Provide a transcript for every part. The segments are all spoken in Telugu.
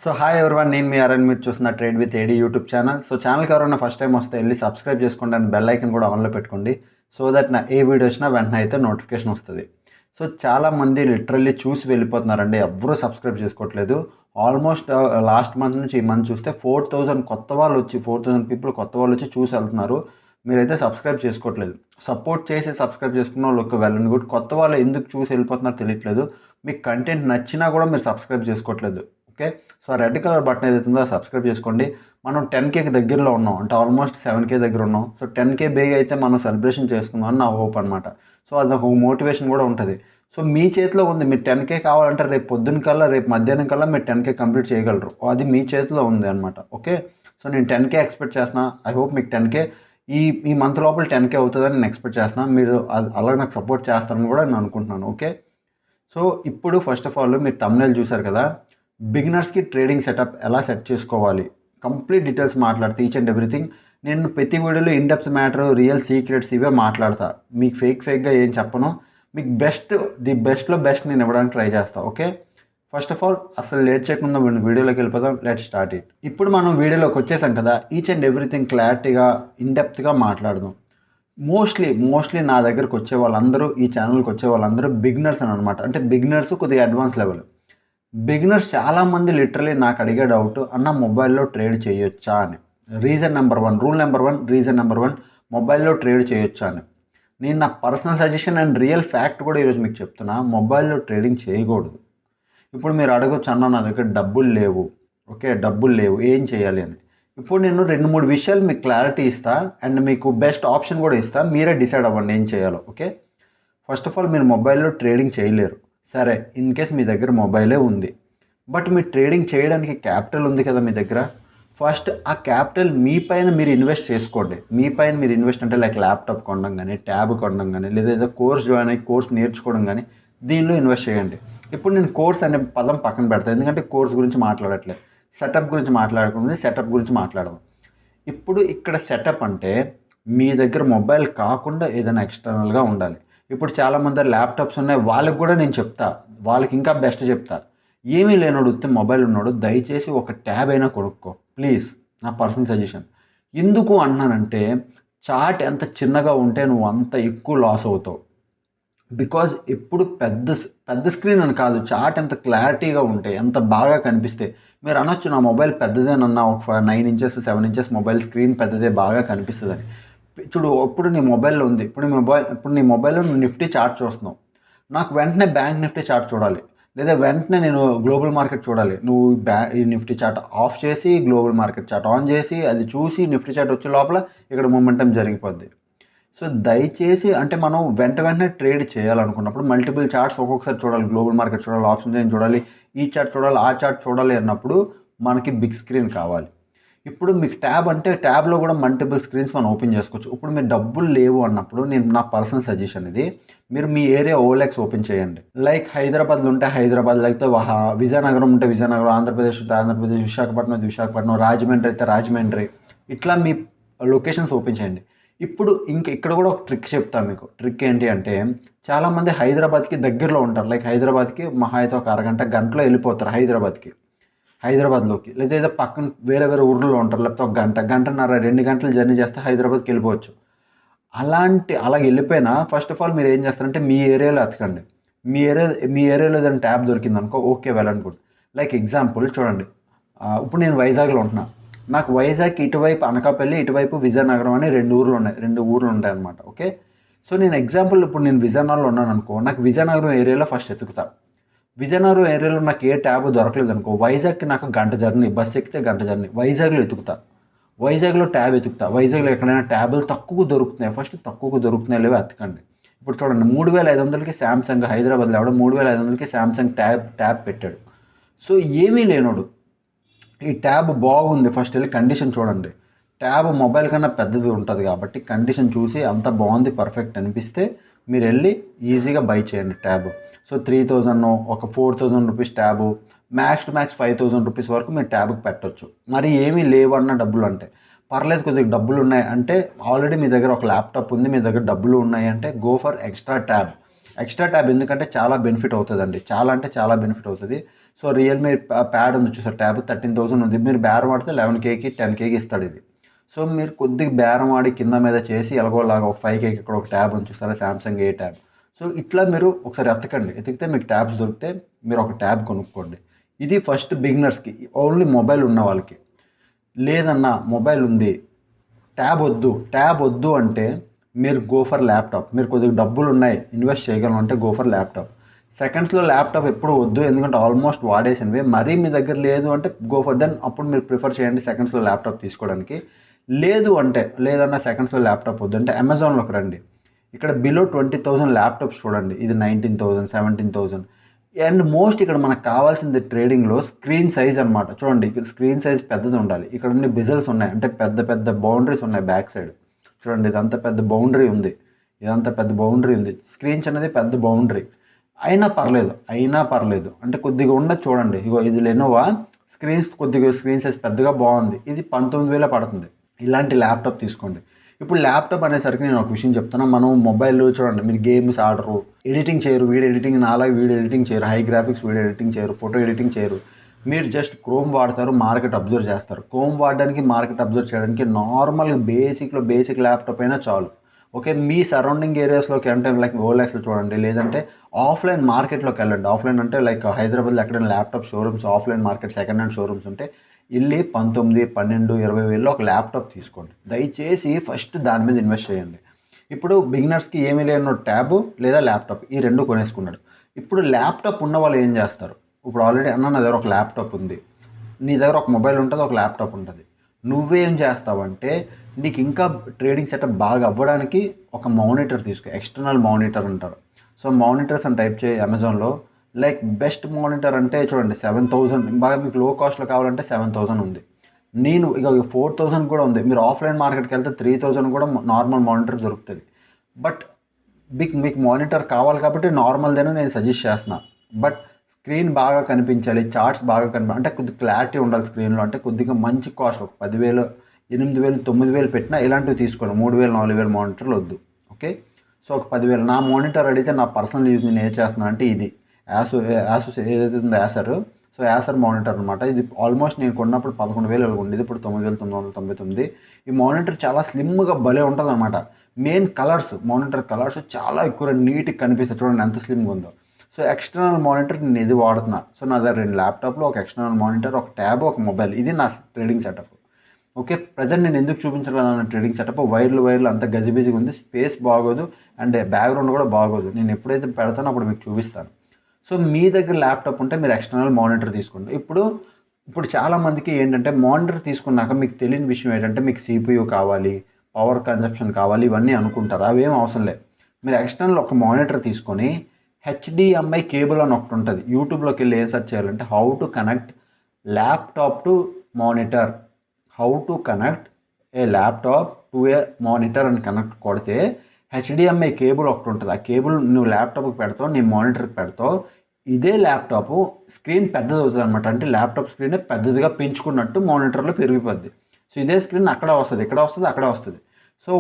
సో హాయ్ ఎవరివన్, నేను మీ ఆర్ఎన్. మీరు చూస్తున్న trade with AD YouTube channel. So ఛానల్కి ఎవరైనా ఫస్ట్ టైం వస్తే వెళ్ళి సబ్స్క్రైబ్ చేసుకోండి అండ్ బెల్ ఐకన్ కూడా ఆన్లో పెట్టుకోండి. సో దట్ నా ఏ వీడియో వచ్చినా వెంటనే అయితే నోటిఫికేషన్ వస్తుంది. సో చాలామంది లిటరల్లీ చూసి వెళ్ళిపోతున్నారండి, ఎవరూ సబ్స్క్రైబ్ చేసుకోవట్లేదు. ఆల్మోస్ట్ లాస్ట్ మంత్ నుంచి ఈ మంత్ చూస్తే 4000 కొత్త వాళ్ళు వచ్చి 4000 పీపుల్ కొత్త వాళ్ళు వచ్చి చూసి వెళ్తున్నారు. మీరైతే సబ్స్క్రైబ్ చేసుకోవట్లేదు. సపోర్ట్ చేసి సబ్స్క్రైబ్ చేసుకున్న వాళ్ళకి వెల్ అండ్ గుడ్. కొత్త వాళ్ళు ఎందుకు చూసి వెళ్ళిపోతున్నారో తెలియట్లేదు. మీకు కంటెంట్ నచ్చినా కూడా మీరు సబ్స్క్రైబ్ చేసుకోవట్లేదు. Okay, so red colour button ఏదైతుందో సబ్స్క్రైబ్ చేసుకోండి. మనం 10Kకి దగ్గరలో ఉన్నాం, అంటే ఆల్మోస్ట్ 7K దగ్గర ఉన్నాం. సో 10K బేగ్ అయితే మనం సెలబ్రేషన్ చేసుకుందాం అని నా హోప్ అనమాట. సో అదొక మోటివేషన్ కూడా ఉంటుంది. సో మీ చేతిలో ఉంది. మీరు 10K కావాలంటే రేపు పొద్దున్న కల్లా, రేపు మధ్యాహ్నం కల్లా మీరు 10K కంప్లీట్ చేయగలరు. అది మీ చేతిలో ఉంది అనమాట. ఓకే, సో నేను 10K ఎక్స్పెక్ట్ చేస్తున్నా. ఐ హోప్ మీకు 10K ఈ మంత్ లోపల 10K అవుతుందని నేను ఎక్స్పెక్ట్ చేస్తున్నాను. మీరు అలాగే నాకు సపోర్ట్ చేస్తారని కూడా నేను అనుకుంటున్నాను. ఓకే, సో ఇప్పుడు ఫస్ట్ ఆఫ్ ఆల్ మీరు థంబ్నెయిల్ చూసారు కదా, బిగినర్స్కి ట్రేడింగ్ సెటప్ ఎలా సెట్ చేసుకోవాలి, కంప్లీట్ డీటెయిల్స్ మాట్లాడితే ఈచ్ అండ్ ఎవ్రీథింగ్. నేను ప్రతి వీడియోలో in depth matter, real secrets ఇవే మాట్లాడతా. మీకు ఫేక్గా ఏం చెప్పను. మీకు ది బెస్ట్లో బెస్ట్ నేను ఇవ్వడానికి ట్రై చేస్తాను. ఓకే, ఫస్ట్ ఆఫ్ ఆల్ అసలు లేట్ చేయకుండా వీడియోలోకి వెళ్ళిపోదాం. Let start it. ఇప్పుడు మనం వీడియోలోకి వచ్చేసాం కదా, ఈచ్ అండ్ ఎవ్రీథింగ్ క్లారిటీగా ఇన్ డెప్త్గా మాట్లాడదాం. మోస్ట్లీ నా దగ్గరకు వచ్చే వాళ్ళందరూ, ఈ ఛానల్కి వచ్చే వాళ్ళందరూ బిగినర్స్ అని అనమాట. అంటే బిగినర్స్ కొద్దిగా అడ్వాన్స్ లెవెల్. బిగినర్స్ చాలామంది లిటరలీ నాకు అడిగే డౌట్, అన్న మొబైల్లో ట్రేడ్ చేయొచ్చా అని. రీజన్ నెంబర్ 1 మొబైల్లో ట్రేడ్ చేయొచ్చా అని. నేను నా personal suggestion and real fact కూడా ఈరోజు మీకు చెప్తున్నా, మొబైల్లో ట్రేడింగ్ చేయకూడదు. ఇప్పుడు మీరు అడగొచ్చు, అన్న నా దగ్గర డబ్బులు లేవు. ఓకే, డబ్బులు లేవు, ఏం చేయాలి అని. ఇప్పుడు నేను 2-3 విషయాలు మీకు క్లారిటీ ఇస్తా అండ్ మీకు బెస్ట్ ఆప్షన్ కూడా ఇస్తా. మీరే డిసైడ్ అవ్వండి ఏం చేయాలో. ఓకే, ఫస్ట్ ఆఫ్ ఆల్ మీరు మొబైల్లో ట్రేడింగ్ చేయలేరు. సరే, ఇన్ కేస్ మీ దగ్గర మొబైలే ఉంది, బట్ మీరు ట్రేడింగ్ చేయడానికి క్యాపిటల్ ఉంది కదా మీ దగ్గర. ఫస్ట్ ఆ క్యాపిటల్ మీ పైన మీరు ఇన్వెస్ట్ చేసుకోండి. మీ పైన మీరు ఇన్వెస్ట్ అంటే లైక్ ల్యాప్టాప్ కొనడం కానీ, ట్యాబ్ కొనడం కానీ, లేదా ఏదో కోర్స్ జాయిన్ అయ్యి కోర్స్ నేర్చుకోవడం కానీ, దీనిలో ఇన్వెస్ట్ చేయండి. ఇప్పుడు నేను కోర్స్ అనే పదం పక్కన పెడతాను, ఎందుకంటే కోర్స్ గురించి మాట్లాడట్లేదు. సెటప్ గురించి మాట్లాడకుండా సెటప్ గురించి మాట్లాడదాం. ఇప్పుడు ఇక్కడ సెటప్ అంటే మీ దగ్గర మొబైల్ కాకుండా ఏదైనా ఎక్స్టర్నల్గా ఉండాలి. ఇప్పుడు చాలామంది ల్యాప్టాప్స్ ఉన్నాయి, వాళ్ళకి కూడా నేను చెప్తా, వాళ్ళకి ఇంకా బెస్ట్ చెప్తా. ఏమీ లేనోడు ఉత్తే మొబైల్ ఉన్నాడు, దయచేసి ఒక ట్యాబ్ అయినా కొనుక్కో ప్లీజ్. నా పర్సనల్ సజెషన్. ఎందుకు అన్నానంటే, చార్ట్ ఎంత చిన్నగా ఉంటే నువ్వు అంత ఎక్కువ లాస్ అవుతావు. బికాజ్ ఎప్పుడు పెద్ద స్క్రీన్ అని కాదు, చార్ట్ ఎంత క్లారిటీగా ఉంటే, ఎంత బాగా కనిపిస్తే. మీరు అనొచ్చు, నా మొబైల్ పెద్దదేనన్నా, ఒక 9 ఇంచెస్ 7 ఇంచెస్ మొబైల్ స్క్రీన్ పెద్దదే, బాగా కనిపిస్తుందని. చూడు, ఇప్పుడు నీ మొబైల్లో ఉంది. ఇప్పుడు నీ మొబైల్లో నువ్వు నిఫ్టీ చార్ట్ చూస్తున్నావు. నాకు వెంటనే బ్యాంక్ నిఫ్టీ చార్ట్ చూడాలి, లేదా వెంటనే నేను గ్లోబల్ మార్కెట్ చూడాలి. నువ్వు ఈ నిఫ్టీ చార్ట్ ఆఫ్ చేసి గ్లోబల్ మార్కెట్ చార్ట్ ఆన్ చేసి అది చూసి నిఫ్టీ చార్ట్ వచ్చే లోపల ఇక్కడ మొమెంటం జరిగిపోద్ది. సో దయచేసి, అంటే మనం వెంటనే ట్రేడ్ చేయాలనుకున్నప్పుడు మల్టిపుల్ చార్ట్స్ ఒక్కొక్కసారి చూడాలి. గ్లోబల్ మార్కెట్ చూడాలి, ఆప్షన్స్ ఏం చూడాలి, ఈ చార్ట్ చూడాలి, ఆ చార్ట్ చూడాలి అన్నప్పుడు మనకి బిగ్ స్క్రీన్ కావాలి. ఇప్పుడు మీకు ట్యాబ్ అంటే ట్యాబ్లో కూడా మల్టిపుల్ స్క్రీన్స్ మనం ఓపెన్ చేసుకోవచ్చు. ఇప్పుడు మీరు డబ్బులు లేవు అన్నప్పుడు నేను నా పర్సనల్ సజెషన్ ఇది, మీరు మీ ఏరియా ఓఎల్ఎక్స్ ఓపెన్ చేయండి. లైక్ హైదరాబాద్లో ఉంటే హైదరాబాద్, లేకపోతే విజయనగరం ఉంటే విజయనగరం, ఆంధ్రప్రదేశ్ ఉంటే ఆంధ్రప్రదేశ్, విశాఖపట్నం అయితే విశాఖపట్నం, రాజమండ్రి అయితే రాజమండ్రి, ఇట్లా మీ లొకేషన్స్ ఓపెన్ చేయండి. ఇప్పుడు ఇక్కడ కూడా ఒక ట్రిక్ చెప్తాను మీకు. ట్రిక్ ఏంటి అంటే, చాలామంది హైదరాబాద్కి దగ్గరలో ఉంటారు. లైక్ హైదరాబాద్కి మహా అయితే ఒక గంటలో వెళ్ళిపోతారు హైదరాబాద్లోకి, లేదా ఏదో పక్కన వేరే ఊర్లో ఉంటారు. లేకపోతే ఒక గంటన్నర 2 గంటలు జర్నీ చేస్తే హైదరాబాద్కి వెళ్ళిపోవచ్చు. అలా వెళ్ళిపోయినా ఫస్ట్ ఆఫ్ ఆల్ మీరు ఏం చేస్తారంటే మీ ఏరియాలో ఎతకండి. మీ ఏరియాలో ఏదైనా ట్యాబ్ దొరికిందనుకో, okay, well and good. Like example చూడండి, ఇప్పుడు నేను వైజాగ్లో ఉంటున్నా. నాకు వైజాగ్ ఇటువైపు అనకాపల్లి, ఇటువైపు విజయనగరం అని 2 ఊర్లు ఉంటాయి అనమాట. ఓకే, సో నేను ఎగ్జాంపుల్ ఇప్పుడు నేను విజయనగరంలో ఉన్నాను అనుకో, నాకు విజయనగరం ఏరియాలో ఫస్ట్ ఎతుకుతా. విజయనగరం ఏరియాలో నాకు ఏ ట్యాబ్ దొరకలేదు అనుకో, వైజాగ్కి నాకు గంట జర్నీ, బస్ ఎక్కితే గంట జర్నీ, వైజాగ్లో ఎతుకుతా. వైజాగ్లో ట్యాబ్ ఎతుకుతా. వైజాగ్లో ఎక్కడైనా ట్యాబులు తక్కువ దొరుకుతున్నాయి, ఫస్ట్ తక్కువగా దొరుకుతున్నాయి లేవో ఎతకండి. ఇప్పుడు చూడండి, 3500కి శాంసంగ్, హైదరాబాద్లో ఎవడో 3500కి శాంసంగ్ ట్యాబ్ పెట్టాడు. సో ఏమీ లేనోడు ఈ ట్యాబ్ బాగుంది, ఫస్ట్ వెళ్ళి కండిషన్ చూడండి. ట్యాబ్ మొబైల్ కన్నా పెద్దది ఉంటుంది కాబట్టి కండిషన్ చూసి అంత బాగుంది, పర్ఫెక్ట్ అనిపిస్తే మీరు వెళ్ళి ఈజీగా బై చేయండి ట్యాబ్. సో 3000, ఒక 4000 rupees tab, max to max 5000 rupees వరకు మీరు ట్యాబ్కి పెట్టవచ్చు. మరి ఏమీ లేవన్న డబ్బులు అంటే పర్లేదు, కొద్దిగా డబ్బులు ఉన్నాయి అంటే, ఆల్రెడీ మీ దగ్గర ఒక ల్యాప్టాప్ ఉంది, మీ దగ్గర డబ్బులు ఉన్నాయి అంటే గో ఫర్ ఎక్స్ట్రా ట్యాబ్. ఎందుకంటే చాలా బెనిఫిట్ అవుతుందండి, చాలా అంటే చాలా బెనిఫిట్ అవుతుంది. సో రియల్మీ ప్యాడ్ ఉంది చూసారు, ట్యాబ్ 13,000 ఉంది. మీరు బేరం ఆడితే 11Kకి 10Kకి ఇస్తాడు ఇది. సో మీరు కొద్దిగా బేరం ఆడి కింద మీద చేసి ఎలాగోలాగా ఒక 5Kకి ఇక్కడ ఒక ట్యాబ్ ఉంది చూసారా, సామ్సంగ్ ఏ ట్యాబ్. సో ఇట్లా మీరు ఒకసారి ఎతకండి, ఎతికితే మీకు ట్యాబ్స్ దొరికితే మీరు ఒక ట్యాబ్ కొనుక్కోండి. ఇది ఫస్ట్ బిగినర్స్కి, ఓన్లీ మొబైల్ ఉన్న వాళ్ళకి. లేదన్నా మొబైల్ ఉంది, ట్యాబ్ వద్దు అంటే మీరు గో ఫర్ ల్యాప్టాప్. మీరు కొద్దిగా డబ్బులు ఉన్నాయి, ఇన్వెస్ట్ చేయగలం అంటే గో ఫర్ ల్యాప్టాప్. సెకండ్స్లో ల్యాప్టాప్ ఎప్పుడు వద్దు, ఎందుకంటే ఆల్మోస్ట్ వాడేసినవి. మరీ మీ దగ్గర లేదు అంటే గో ఫర్ దెన్, అప్పుడు మీరు ప్రిఫర్ చేయండి సెకండ్స్లో ల్యాప్టాప్ తీసుకోవడానికి. లేదు అంటే లేదన్నా సెకండ్స్లో ల్యాప్టాప్ వద్దు అంటే అమెజాన్లోకి రండి. ఇక్కడ బిలో 20,000 ల్యాప్టాప్స్ చూడండి. ఇది 19,000, 17,000. అండ్ మోస్ట్ ఇక్కడ మనకు కావాల్సింది ట్రేడింగ్లో స్క్రీన్ సైజ్ అనమాట. చూడండి, ఇక్కడ స్క్రీన్ సైజ్ పెద్దది ఉండాలి. ఇక్కడ అన్ని బిజల్స్ ఉన్నాయి, అంటే పెద్ద పెద్ద బౌండరీస్ ఉన్నాయి బ్యాక్ సైడ్. చూడండి, ఇదంతా పెద్ద బౌండరీ ఉంది, ఇదంతా పెద్ద బౌండరీ ఉంది. స్క్రీన్స్ అనేది పెద్ద బౌండరీ అయినా పర్లేదు అంటే కొద్దిగా ఉండదు. చూడండి, ఇగో ఇది లెనోవా స్క్రీన్ సైజ్ పెద్దగా బాగుంది. ఇది 19,000 పడుతుంది. ఇలాంటి ల్యాప్టాప్ తీసుకోండి. ఇప్పుడు ల్యాప్టాప్ అనేసరికి నేను ఒక విషయం చెప్తున్నా. మనం మొబైల్ చూడండి, మీరు గేమ్స్ ఆడరు, ఎడిటింగ్ చేయరు, వీడియో ఎడిటింగ్ నాలాగా వీడియో ఎడిటింగ్ చేయరు, హై గ్రాఫిక్స్ వీడియో ఎడిటింగ్ చేయరు, ఫోటో ఎడిటింగ్ చేయరు. మీరు జస్ట్ క్రోమ్ వాడతారు, మార్కెట్ అబ్జర్వ్ చేస్తారు. క్రోమ్ వాడడానికి, మార్కెట్ అబ్జర్వ్ చేయడానికి నార్మల్గా బేసిక్ ల్యాప్టాప్ అయినా చాలు. ఓకే, మీ సరౌండింగ్ ఏరియాస్లోకి అంటే లైక్ ఓఎల్ఎక్స్లో చూడండి, లేదంటే ఆఫ్లైన్ మార్కెట్లోకి వెళ్ళండి. ఆఫ్లైన్ అంటే లైక్ హైదరాబాద్లో ఎక్కడైనా laptop showrooms, offline market, second hand showrooms ఉంటే వెళ్ళి 19, 12, 20,000 ఒక ల్యాప్టాప్ తీసుకోండి. దయచేసి ఫస్ట్ దాని మీద ఇన్వెస్ట్ చేయండి. ఇప్పుడు బిగినర్స్కి ఏమీ లేని ట్యాబ్ లేదా ల్యాప్టాప్, ఈ రెండు కొనేసుకున్నాడు. ఇప్పుడు ల్యాప్టాప్ ఉన్న వాళ్ళు ఏం చేస్తారు? ఇప్పుడు ఆల్రెడీ అన్న నా దగ్గర ఒక ల్యాప్టాప్ ఉంది, నీ దగ్గర ఒక మొబైల్ ఉంటుంది, ఒక ల్యాప్టాప్ ఉంటుంది. నువ్వేం చేస్తావంటే నీకు ఇంకా ట్రేడింగ్ సెటప్ బాగా అవ్వడానికి ఒక మానిటర్ తీసుకో, ఎక్స్టర్నల్ మానిటర్ అంటారు. సో మానిటర్స్ అని టైప్ చేయి అమెజాన్లో. లైక్ బెస్ట్ మానిటర్ అంటే చూడండి 7,000, బాగా మీకు లో కాస్ట్లో కావాలంటే 7,000 ఉంది. నేను ఇక 4,000 కూడా ఉంది. మీరు ఆఫ్లైన్ మార్కెట్కి వెళ్తే 3,000 కూడా నార్మల్ మానిటర్ దొరుకుతుంది. బట్ మీకు మానిటర్ కావాలి కాబట్టి నార్మల్దేనే నేను సజెస్ట్ చేస్తున్నా. బట్ స్క్రీన్ బాగా కనిపించాలి, చార్ట్స్ బాగా అంటే కొద్దిగా క్లారిటీ ఉండాలి స్క్రీన్లో, అంటే కొద్దిగా మంచి కాస్ట్, ఒక 10,000, 8,000, 9,000 పెట్టినా ఇలాంటివి తీసుకోండి. 3,000, 4,000 మానిటర్లు వద్దు. ఓకే, సో ఒక 10,000 నా మానిటర్ అడిగితే నా పర్సనల్ యూజ్ నేను ఏం చేస్తున్నాను అంటే ఇది యాసూస్ ఏదైతే ఉందో యాసర్. సో యాసర్ మానిటర్ అనమాట. ఇది ఆల్మోస్ట్ నేను కొన్నప్పుడు 11,000 ఉండేది, ఇప్పుడు 9,999. ఈ మానిటర్ చాలా స్లిమ్గా భలే ఉంటుంది అనమాట. మెయిన్ మానిటర్ కలర్స్ చాలా ఎక్కువ నీట్గా కనిపిస్తాయి. చూడండి ఎంత స్లిమ్గా ఉందో. సో ఎక్స్టర్నల్ మానిటర్ నేను ఇది వాడుతున్నా. సో నా దగ్గర 2 ల్యాప్టాప్లు, ఒక ఎక్స్టర్నల్ మానిటర్, ఒక ట్యాబ్, ఒక మొబైల్. ఇది నా ట్రేడింగ్ సెటప్. ఓకే, ప్రజెంట్ నేను ఎందుకు చూపించగలను ట్రేడింగ్ సెటప్, వైర్లు అంత గజిబిజిగా ఉంది, స్పేస్ బాగోదు, అండ్ బ్యాక్గ్రౌండ్ కూడా బాగోదు. నేను ఎప్పుడైతే పెడతానో అప్పుడు మీకు చూపిస్తాను. సో మీ దగ్గర ల్యాప్టాప్ ఉంటే మీరు ఎక్స్టర్నల్ మానిటర్ తీసుకోండి. ఇప్పుడు చాలామందికి ఏంటంటే మానిటర్ తీసుకున్నాక మీకు తెలియని విషయం ఏంటంటే మీకు CPU కావాలి, పవర్ కన్జప్షన్ కావాలి, ఇవన్నీ అనుకుంటారు. అవేం అవసరం లేదు. మీరు ఎక్స్టర్నల్ ఒక మానిటర్ తీసుకొని HDMI కేబుల్ అని ఒకటి ఉంటుంది. యూట్యూబ్లోకి వెళ్ళి ఏం సెర్చ్ చేయాలంటే how to connect laptop to monitor, A laptop to A monitor అని కనెక్ట్ కొడితే HDMI కేబుల్ ఒకటి ఉంటుంది. ఆ కేబుల్ నువ్వు ల్యాప్టాప్కి పెడతావు, నీ మానిటర్కి పెడతావు. ఇదే ల్యాప్టాప్ స్క్రీన్ పెద్దది అవుతుంది అనమాట. అంటే ల్యాప్టాప్ స్క్రీన్ పెద్దదిగా పెంచుకున్నట్టు మానిటర్లో పెరిగిపోద్ది. సో ఇదే స్క్రీన్ అక్కడ వస్తుంది, అక్కడ వస్తుంది. సో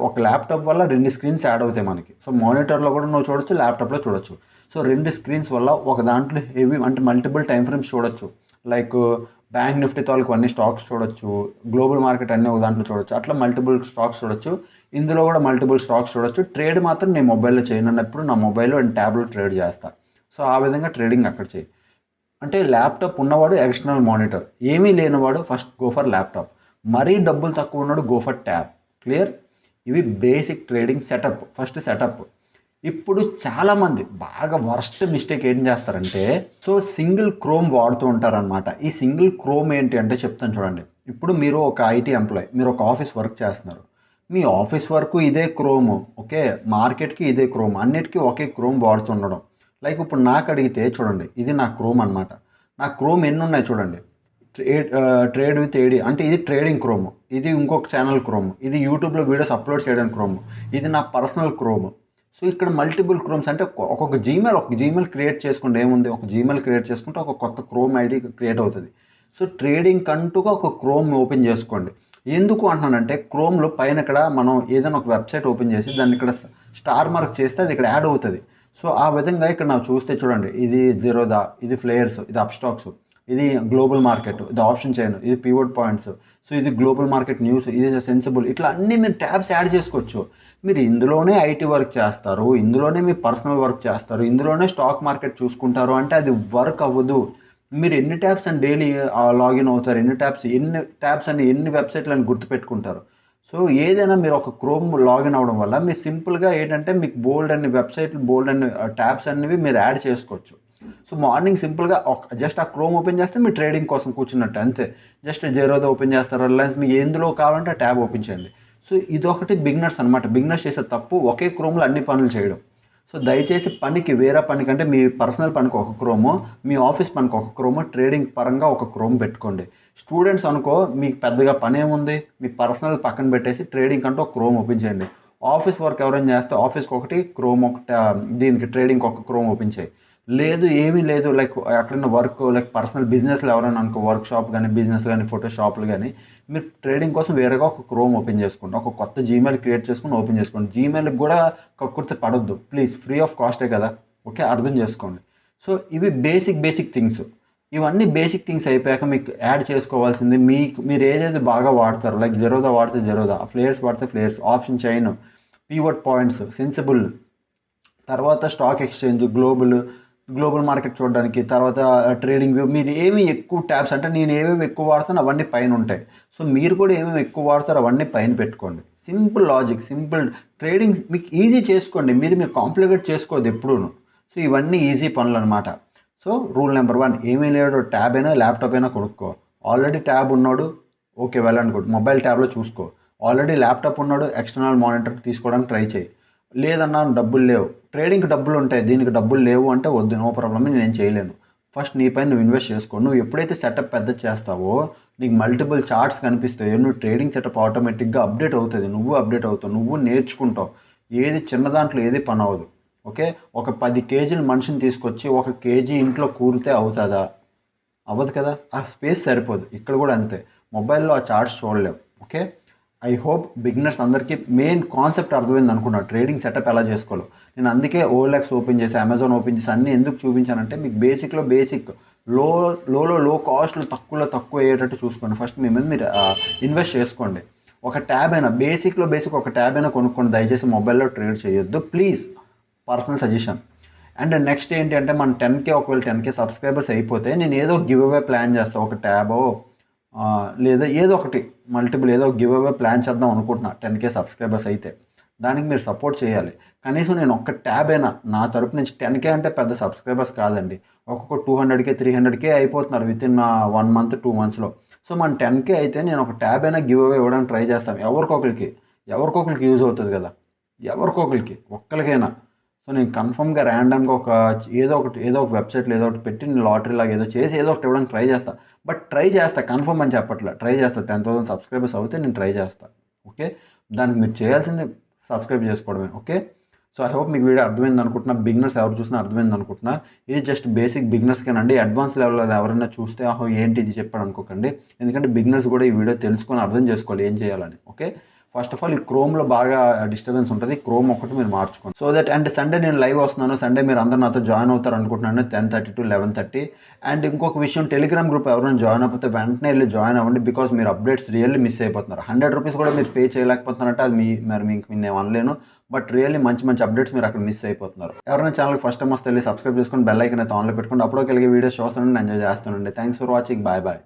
ఒక ల్యాప్టాప్ వల్ల 2 స్క్రీన్స్ యాడ్ అవుతాయి మనకి. సో మానిటర్లో కూడా నువ్వు చూడొచ్చు, ల్యాప్టాప్లో చూడొచ్చు. సో 2 స్క్రీన్స్ వల్ల ఒక దాంట్లో హెవీ అంటే మల్టిపుల్ టైం ఫ్రేమ్స్ చూడొచ్చు. లైక్ బ్యాంక్ నిఫ్టీ తాలూకు అన్ని స్టాక్స్ చూడొచ్చు, గ్లోబల్ మార్కెట్ అన్నీ ఒక దాంట్లో చూడొచ్చు. అట్లా మల్టిపుల్ స్టాక్స్ చూడొచ్చు. ఇందులో కూడా మల్టిపుల్ స్టాక్స్ చూడొచ్చు. ట్రేడ్ మాత్రం నేను మొబైల్లో చేయనన్నప్పుడు నా మొబైల్లో అండ్ ట్యాబ్లో ట్రేడ్ చేస్తాను. సో ఆ విధంగా ట్రేడింగ్ అక్కడ చేయి. అంటే ల్యాప్టాప్ ఉన్నవాడు ఎక్స్టర్నల్ మానిటర్, ఏమీ లేనివాడు ఫస్ట్ గో ఫర్ ల్యాప్టాప్, మరీ డబ్బులు తక్కువ ఉన్నాడు గో ఫర్ ట్యాబ్. క్లియర్? ఇవి బేసిక్ ట్రేడింగ్ ఫస్ట్ సెటప్. ఇప్పుడు చాలామంది బాగా వర్స్ట్ మిస్టేక్ ఏం చేస్తారంటే సో సింగిల్ క్రోమ్ వాడుతూ ఉంటారనమాట. ఈ సింగిల్ క్రోమ్ ఏంటి అంటే చెప్తాను చూడండి. ఇప్పుడు మీరు ఒక IT ఎంప్లాయ్, మీరు ఒక ఆఫీస్ వర్క్ చేస్తున్నారు. మీ ఆఫీస్ వర్క్ ఇదే క్రోమ్, ఓకే, మార్కెట్కి ఇదే క్రోమ్, అన్నిటికీ ఒకే క్రోమ్ వాడుతుండడం. లైక్ ఇప్పుడు నాకు అడిగితే చూడండి, ఇది నా క్రోమ్ అనమాట. నా క్రోమ్ ఎన్ని ఉన్నాయి చూడండి. ట్రేడ్ విత్ ఏడి అంటే ఇది ట్రేడింగ్ క్రోమ్, ఇది ఇంకొక ఛానల్ క్రోమ్, ఇది యూట్యూబ్లో వీడియోస్ అప్లోడ్ చేయడానికి క్రోమ్, ఇది నా పర్సనల్ క్రోమ్. సో ఇక్కడ మల్టిపుల్ క్రోమ్స్ అంటే ఒక జీమెయిల్ క్రియేట్ చేసుకుంటే ఏముంది, ఒక జీమెయిల్ క్రియేట్ చేసుకుంటే ఒక కొత్త క్రోమ్ ఐడి క్రియేట్ అవుతుంది. సో ట్రేడింగ్ కంటూగా ఒక క్రోమ్ ఓపెన్ చేసుకోండి. ఎందుకు అంటున్నానంటే క్రోమ్లో పైన ఇక్కడ మనం ఏదైనా ఒక వెబ్సైట్ ఓపెన్ చేసి దాన్ని ఇక్కడ స్టార్ మార్క్ చేస్తే అది ఇక్కడ యాడ్ అవుతుంది. సో ఆ విధంగా ఇక్కడ ನಾವು చూస్తే చూడండి, ఇది జీరోదా, ఇది ఫ్లేయర్స్, ఇది అప్‌స్టాక్స్, ఇది గ్లోబల్ మార్కెట్, ఇది ఆప్షన్ చైన్, ఇది పివట్ పాయింట్స్, సో ఇది గ్లోబల్ మార్కెట్ న్యూస్, ఇది సెన్సిబుల్, ఇట్లా అన్నీ మీరు ట్యాబ్స్ యాడ్ చేసుకోవచ్చు. మీరు ఇందులోనే ఐటీ వర్క్ చేస్తారు, ఇందులోనే మీ పర్సనల్ వర్క్ చేస్తారు, ఇందులోనే స్టాక్ మార్కెట్ చూసుకుంటారు అంటే అది వర్క్ అవ్వదు. మీరు ఎన్ని ట్యాబ్స్ అని డైలీ లాగిన్ అవుతారు, ఎన్ని ట్యాబ్స్ అని ఎన్ని వెబ్సైట్లని గుర్తుపెట్టుకుంటారు. సో ఏదైనా మీరు ఒక క్రోమ్ లాగిన్ అవ్వడం వల్ల మీరు సింపుల్గా ఏంటంటే మీకు బోల్డ్ అన్ని వెబ్సైట్లు, బోల్డ్ అన్ని ట్యాబ్స్ అనేవి మీరు యాడ్ చేసుకోవచ్చు. సో మార్నింగ్ సింపుల్గా జస్ట్ ఆ క్రోమ్ ఓపెన్ చేస్తే మీ ట్రేడింగ్ కోసం కూర్చున్నట్టు అంతే. జస్ట్ జెరోదా ఓపెన్ చేస్తారు, రిలయన్స్, మీకు ఎందులో కావాలంటే ఆ ట్యాబ్ ఓపెన్ చేయండి. సో ఇదొకటి బిగినర్స్ అనమాట. బిగినర్స్ చేసే తప్పు ఒకే క్రోమ్లో అన్ని పనులు చేయడం. సో దయచేసి వేరే పని కంటే మీ పర్సనల్ పనికి ఒక క్రోము, మీ ఆఫీస్ పనికి ఒక క్రోము, ట్రేడింగ్ పరంగా ఒక క్రోమ్ పెట్టుకోండి. స్టూడెంట్స్ అనుకో మీకు పెద్దగా పని ఏముంది, మీ పర్సనల్ పక్కన పెట్టేసి ట్రేడింగ్ కంటే ఒక క్రోమ్ ఓపెన్ చేయండి. ఆఫీస్ వర్క్ ఎవరైనా చేస్తే ఆఫీస్కి ఒకటి క్రోమ్, ఒకటి దీనికి ట్రేడింగ్కి ఒక క్రోమ్ ఓపెన్ చేయి. లేదు ఏమీ లేదు, లైక్ ఎక్కడైనా వర్క్, లైక్ పర్సనల్ బిజినెస్లో ఎవరైనా అనుకో, వర్క్ షాప్ కానీ, బిజినెస్ కానీ, ఫోటో షాపులు కానీ, మీరు ట్రేడింగ్ కోసం వేరేగా ఒక క్రోమ్ ఓపెన్ చేసుకోండి. ఒక కొత్త జీమెయిల్ క్రియేట్ చేసుకుని ఓపెన్ చేసుకోండి. జీమెయిల్కి కూడా కక్కుర్తి పడొద్దు ప్లీజ్, ఫ్రీ ఆఫ్ కాస్టే కదా. ఓకే, అర్థం చేసుకోండి. సో ఇవి బేసిక్ థింగ్స్. ఇవన్నీ బేసిక్ థింగ్స్ అయిపోయాక మీకు యాడ్ చేసుకోవాల్సింది మీరు ఏదైతే బాగా వాడతారు, లైక్ జెరోదా వాడితే జెరోదా, ఫ్లేయర్స్ వాడితే Fyers, option chain, pivot points, Sensibull, తర్వాత స్టాక్ ఎక్స్చేంజ్, గ్లోబల్ మార్కెట్ చూడడానికి, తర్వాత ట్రేడింగ్ వ్యూ. మీరు ఏమి ఎక్కువ ట్యాబ్స్ అంటే నేను ఏమేమి ఎక్కువ వాడతానో అవన్నీ పైన ఉంటాయి. సో మీరు కూడా ఏమేమి ఎక్కువ వాడతారో అవన్నీ పైన పెట్టుకోండి. సింపుల్ లాజిక్, సింపుల్ ట్రేడింగ్ మీకు ఈజీ చేసుకోండి. మీరు కాంప్లికేట్ చేసుకోవద్దు ఎప్పుడూను. సో ఇవన్నీ ఈజీ పనులు అనమాట. సో రూల్ నెంబర్ 1, ఏమీ లేడు, ట్యాబ్ అయినా ల్యాప్టాప్ అయినా కొనుక్కో. ఆల్రెడీ ట్యాబ్ ఉన్నాడు, okay well and good, mobile ట్యాబ్లో చూసుకో. ఆల్రెడీ ల్యాప్టాప్ ఉన్నాడు, ఎక్స్టర్నల్ మానిటర్ తీసుకోవడానికి ట్రై చేయి. లేదన్నా డబ్బులు లేవు, ట్రేడింగ్కి డబ్బులు ఉంటాయి, దీనికి డబ్బులు లేవు అంటే వద్దు, నో ప్రాబ్లమ్, నేను చేయలేను. ఫస్ట్ నీ పైన నువ్వు ఇన్వెస్ట్ చేసుకో. నువ్వు ఎప్పుడైతే సెటప్ పెద్ద చేస్తావో, నీకు మల్టిపుల్ చార్ట్స్ కనిపిస్తాయో, నువ్వు ట్రేడింగ్ సెటప్ ఆటోమేటిక్గా అప్డేట్ అవుతుంది, నువ్వు అప్డేట్ అవుతావు, నువ్వు నేర్చుకుంటావు. ఏది చిన్న దాంట్లో ఏది పని అవ్వదు. ఓకే, ఒక 10 కేజీల మనిషిని తీసుకొచ్చి 1 కేజీ ఇంట్లో కూరితే అవుతుందా? అవ్వదు కదా. ఆ స్పేస్ సరిపోదు. ఇక్కడ కూడా అంతే, మొబైల్లో ఆ చార్ట్స్ చూడలేవు. ఓకే, ఐ హోప్ బిగినర్స్ అందరికీ మెయిన్ కాన్సెప్ట్ అర్థమైంది అనుకున్నాను, ట్రేడింగ్ సెటప్ ఎలా చేసుకోవాలో. నేను అందుకే ఓఎల్ఎక్స్ ఓపెన్ చేసి, అమెజాన్ ఓపెన్ చేసి అన్నీ ఎందుకు చూపించానంటే, మీకు బేసిక్ లో కాస్ట్లో తక్కువ అయ్యేటట్టు చూసుకోండి. ఫస్ట్ మీ మీద మీరు ఇన్వెస్ట్ చేసుకోండి. ఒక ట్యాబ్ అయినా బేసిక్ ఒక ట్యాబ్ అయినా కొనుక్కోండి. దయచేసి మొబైల్లో ట్రేడ్ చేయొద్దు please, personal suggestion. And next ఏంటి అంటే, మన 10K ఒకవేళ 10K సబ్స్క్రైబర్స్ అయిపోతే నేను ఏదో గివ్ అవే ప్లాన్ చేస్తాను. ఒక ట్యాబో లేదా ఏదో ఒకటి మల్టిపుల్ ఏదో గివ్ అవే ప్లాన్ చేద్దాం అనుకుంటున్నా 10K సబ్స్క్రైబర్స్ అయితే. దానికి మీరు సపోర్ట్ చేయాలి. కనీసం నేను ఒక్క ట్యాబ్ అయినా నా తరపు నుంచి, 10K అంటే పెద్ద సబ్స్క్రైబర్స్ కాదండి, ఒక్కొక్క 200K 300K అయిపోతున్నారు వితిన్ 1 మంత్ 2 మంత్స్లో. సో మన 10K అయితే నేను ఒక ట్యాబ్ అయినా గివ్ అవే ఇవ్వడానికి ట్రై చేస్తాను. ఎవరికొకరికి యూజ్ అవుతుంది కదా, ఎవరికొకరికి ఒక్కరికైనా. సో నేను కన్ఫర్మ్గా ర్యాండమ్గా ఏదో ఒక వెబ్సైట్లో ఏదో ఒకటి పెట్టి, నేను లాటరీ లాగా ఏదో చేసి ఏదో ఒకటి ఇవ్వడానికి ట్రై చేస్తాను. బట్ ట్రై చేస్తా, కన్ఫర్మ్ అని చెప్పట్లే, ట్రై చేస్తా. 10,000 సబ్స్క్రైబర్స్ అవుతే నేను ట్రై చేస్తాను. ఓకే, దానికి మీరు చేయాల్సింది సబ్స్క్రైబ్ చేసుకోవడమే. ఓకే, సో ఐ హోప్ మీకు వీడియో అర్థమైంది అనుకుంటున్నా. బిగినర్స్ ఎవరు చూసినా అర్థమైంది అనుకుంటున్నా. ఇది జస్ట్ బేసిక్ బిగినర్స్కేనండి. అడ్వాన్స్ లెవెల్లో ఎవరైనా చూస్తే ఏంటి ఇది చెప్పాడు అనుకోకండి. ఎందుకంటే బిగినర్స్ కూడా ఈ వీడియో తెలుసుకొని అర్థం చేసుకోవాలి ఏం చేయాలని. ఓకే, ఫస్ట్ ఆఫ్ ఆల్ ఈ క్రోమ్లో బాగా డిస్టర్బెన్స్ ఉంటుంది, క్రోమ్ ఒకటి మీరు మార్చుకోండి. సో దట్, అండ్ సండే నేను లైవ్ వస్తున్నాను. సండే మీరు అందరూ నాతో జాయిన్ అవుతారు అనుకుంటున్నాను, 10:30 to 11:30. అండ్ ఇంకొక విషయం, టెలిగ్రామ్ గ్రూప్ ఎవరైనా జాయిన్ అయిపోతే వెంటనే వెళ్ళి జాయిన్ అవ్వండి. బికాస్ మీరు అప్డేట్స్ రియల్లీ మిస్ అయిపోతున్నారు. 100 రూపీస్ కూడా మీరు పే చేయలేకపోతున్నారంటే అది మీకు నేను అనలేను. బట్ రియల్లీ మంచి అప్డేట్స్ మీరు అక్కడ మిస్ అయిపోతున్నారు. ఎవరైనా ఛానల్కి ఫస్ట్ టైం వస్తే వెళ్ళి సబ్స్క్రైబ్ చేసుకొని బెల్ ఐకన్ అయితే ఆన్లో పెట్టుకోండి. అప్పుడు కలిగే వీడియోస్ చూస్తానండి, ఎంజాయ్ చేస్తానండి. Thanks for watching, bye.